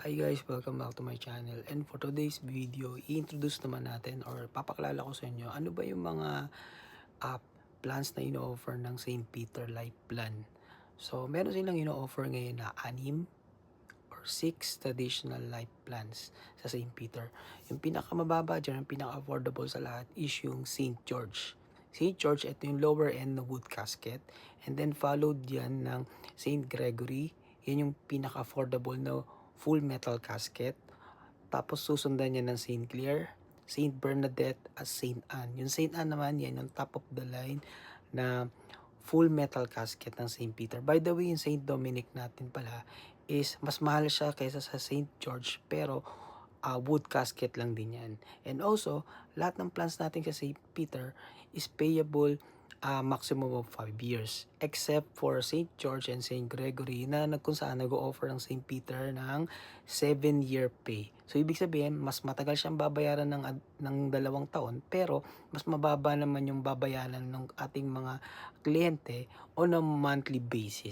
Hi guys, welcome back to my channel. And for today's video, i-introduce naman natin or papaklala ko sa inyo ano ba yung mga app plans na ino-offer ng St. Peter Life Plan. So, meron silang ino-offer ngayon na 6 or 6 traditional life plans sa St. Peter. Yung pinakamababa dyan, yung pinaka-affordable sa lahat is yung St. George. St. George, ito yung lower end na wood casket. And then followed yan ng St. Gregory. Yan yung pinaka-affordable na full metal casket. Tapos susundan niya ng St. Clair, St. Bernadette at St. Anne. Yung St. Anne naman, yan yung top of the line na full metal casket ng St. Peter. By the way, yung St. Dominic natin pala is mas mahal siya kaysa sa St. George, pero wood casket lang din yan. And also, lahat ng plans natin sa St. Peter is payable maximum of 5 years. Except for St. George and St. Gregory na kung saan nag-o-offer ng St. Peter ng 7-year pay. So, ibig sabihin, mas matagal siyang babayaran ng 2 taon, pero mas mababa naman yung babayaran ng ating mga kliyente on a monthly basis.